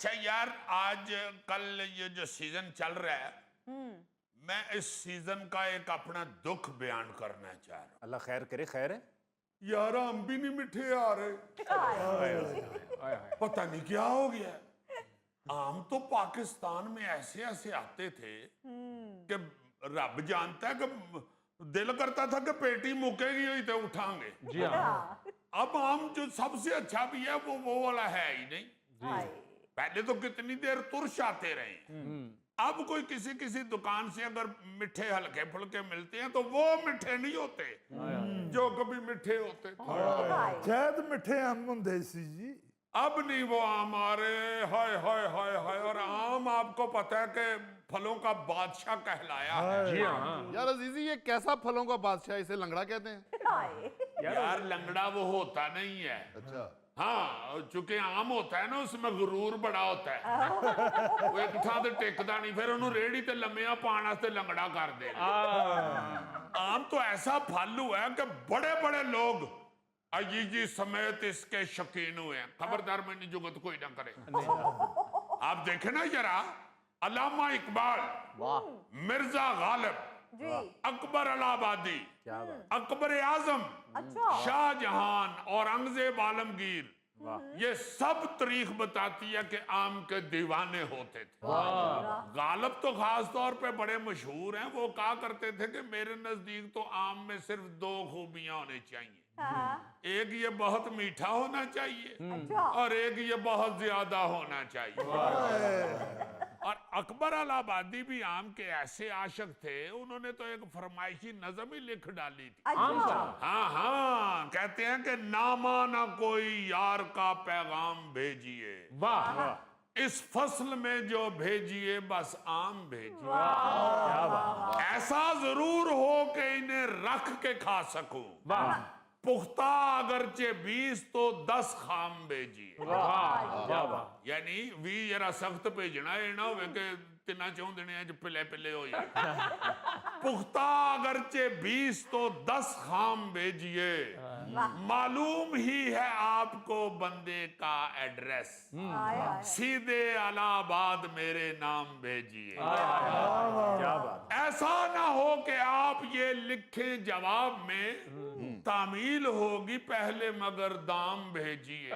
اچھا یار آج کل یہ جو سیزن چل رہا ہے میں اس سیزن کا ایک اپنا دکھ بیان کرنا چاہ رہا ہوں. اللہ خیر کرے. خیر ہے یار ہم بھی نہیں میٹھے آ رہے, پتہ نہیں کیا ہو گیا. آم تو پاکستان میں ایسے ایسے آتے تھے کہ رب جانتا ہے کہ دل کرتا تھا کہ پیٹی مکے گی ہوئی تو اٹھائیں گے. جی ہاں. اب آم جو سب سے اچھا بھی ہے وہ والا ہے ہی نہیں. پہلے تو کتنی دیر ترش آتے رہے ہیں. اب کوئی کسی دکان سے اگر میٹھے ہلکے پھلکے ملتے ہیں تو وہ میٹھے نہیں ہوتے جو کبھی میٹھے ہوتے تھے. شاید میٹھے آم ہوندے سی جی. اب نہیں وہ آم آ رہے. ہائے ہائے ہائے ہائے. اور آم آپ کو پتہ ہے کہ پھلوں کا بادشاہ کہلایا ہے. جی ہاں. یار عزیزی یہ کیسا پھلوں کا بادشاہ, اسے لنگڑا کہتے ہیں؟ یار لنگڑا وہ ہوتا نہیں ہے. اچھا ہاں چونکہ عام ہوتا ہے نا اس میں غرور بڑا ہوتا ہے. وہ ایک تھا تو ٹکدا نہیں, پھر انہوں ریڑھی تے لمیاں پان واسطے لنگڑا کر دے. عام تو ایسا پھل ہوا ہے کہ بڑے بڑے لوگ جی سمیت اس کے شکین ہوئے ہیں. خبردار میں نہیں جگت کوئی نہ کرے. آپ دیکھیں نا ذرا, علامہ اقبال, مرزا غالب, اکبر الہ آبادی, اکبر اعظم, شاہ جہان اور اورنگزیب عالمگیر, یہ سب تاریخ بتاتی ہے کہ آم کے دیوانے ہوتے تھے. غالب تو خاص طور پہ بڑے مشہور ہیں. وہ کہا کرتے تھے کہ میرے نزدیک تو آم میں صرف 2 خوبیاں ہونی چاہیے. ایک یہ بہت میٹھا ہونا چاہیے اور ایک یہ بہت زیادہ ہونا چاہیے. اور اکبر الہ آبادی بھی آم کے ایسے عاشق تھے, انہوں نے تو ایک فرمائشی نظم ہی لکھ ڈالی تھی. ہاں کہتے ہیں کہ نامہ نہ کوئی یار کا پیغام بھیجیے, واہ. اس فصل میں جو بھیجیے بس آم بھیجیے. ایسا ضرور ہو کہ انہیں رکھ کے کھا سکوں, پختہ اگرچہ 20 تو 10 خام بھیجیے. یعنی 20 ذرا سخت بھیجنا ہے نہ ہوئے کہ 3 دنیا جو پلے پلے ہو جائے. پختہ اگرچہ 20 تو 10 خام بھیجیے, معلوم ہی ہے آپ کو بندے کا ایڈریس, سیدھے الہ آباد میرے نام بھیجیے. ایسا نہ ہو کہ آپ یہ لکھیں جواب میں تعمیل ہوگی پہلے مگر دام بھیجیے.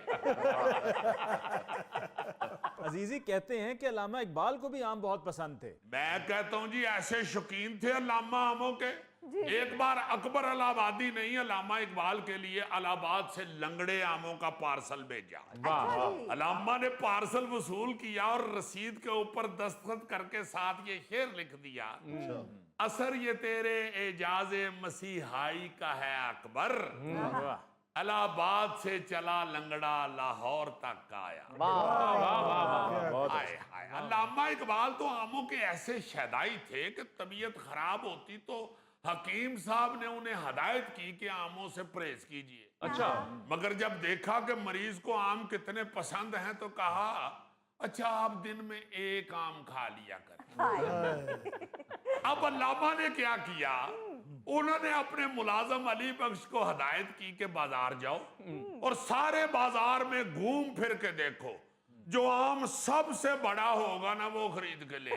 عزیزی کہتے ہیں کہ علامہ اقبال کو بھی آم بہت پسند تھے. میں کہتا ہوں جی ایسے شوقین تھے علامہ آموں کے. ایک بار اکبر الہ آبادی نہیں, علامہ اقبال کے لیے الہ آباد سے لنگڑے آموں کا پارسل بھیجا. علامہ نے پارسل وصول کیا اور رسید کے اوپر دستخط کر کے ساتھ یہ شعر لکھ دیا, اثر یہ تیرے اعجاز مسیحائی کا ہے اکبر, الہ آباد سے چلا لنگڑا لاہور تک آیا. علامہ اقبال تو آموں کے ایسے شیدائی تھے کہ طبیعت خراب ہوتی تو حکیم صاحب نے انہیں ہدایت کی کہ آموں سے پرہیز کیجئے. اچھا, مگر جب دیکھا کہ مریض کو آم کتنے پسند ہیں تو کہا اچھا آپ دن میں 1 آم کھا لیا کریں. اب علامہ نے کیا کیا, انہوں نے اپنے ملازم علی بخش کو ہدایت کی کہ بازار جاؤ اور سارے بازار میں گھوم پھر کے دیکھو, جو آم سب سے بڑا ہوگا نا وہ خرید کے لے.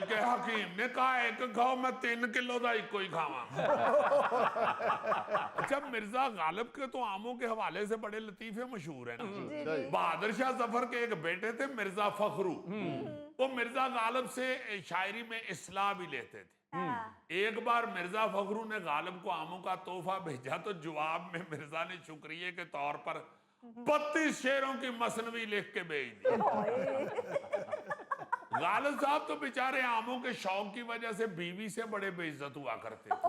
کہ حکیم نے کہا 1 کھاؤ, میں 3 کلو دا 1 ہی کھاواں. اچھا مرزا غالب کے تو آموں کے حوالے سے بڑے لطیفے مشہور ہیں نا. بہادر شاہ ظفر کے ایک بیٹے تھے مرزا فخرو, وہ مرزا غالب سے شاعری میں اصلاح بھی لیتے تھے. ایک بار مرزا فخرو نے غالب کو آموں کا تحفہ بھیجا تو جواب میں مرزا نے شکریہ کے طور پر 32 شعروں کی مثنوی لکھ کے بھیج دی. غالب صاحب تو بیچارے آموں کے شوق کی وجہ سے بیوی سے بڑے بے عزت ہوا کرتے تھے,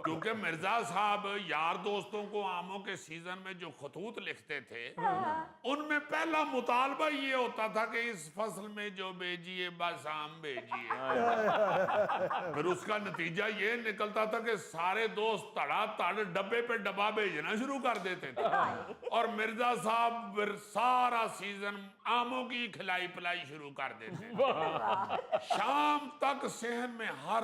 کیونکہ مرزا صاحب یار دوستوں کو آموں کے سیزن میں جو خطوط لکھتے تھے ان میں پہلا مطالبہ یہ ہوتا تھا کہ اس فصل میں جو بھیجیے بس آم بھیجیے. پھر اس کا نتیجہ یہ نکلتا تھا کہ سارے دوست تڑا تڑ ڈبے پہ ڈبا بھیجنا شروع کر دیتے تھے, اور مرزا صاحب سارا سیزن آموں کی کھلائی پلائی شروع کر دیتے. شام تک صحن میں ہر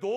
2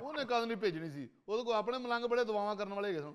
ਉਹਨੇ ਕਦ ਨਹੀਂ ਭੇਜਣੀ ਸੀ, ਉਹਦੇ ਕੋਲ ਆਪਣੇ ਮਲੰਗ ਬੜੇ ਦੁਆਵਾਂ ਕਰਨ ਵਾਲੇ ਹੈਗੇ ਸਨ।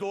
2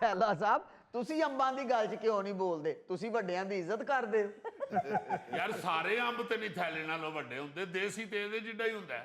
ਥੈਲਾ ਸਾਹਿਬ ਤੁਸੀਂ ਅੰਬਾਂ ਦੀ ਗੱਲ 'ਚ ਕਿਉਂ ਨਹੀਂ ਬੋਲਦੇ? ਤੁਸੀਂ ਵੱਡਿਆਂ ਦੀ ਇੱਜ਼ਤ ਕਰਦੇ ਹੋ। ਯਾਰ ਸਾਰੇ ਅੰਬ ਤੇ ਨਹੀਂ ਥੈਲੇ ਨਾਲੋਂ ਵੱਡੇ ਹੁੰਦੇ, ਦੇਸੀ ਤੇ ਇਹਦੇ ਜਿੱਡਾ ਹੀ ਹੁੰਦਾ ਹੈ।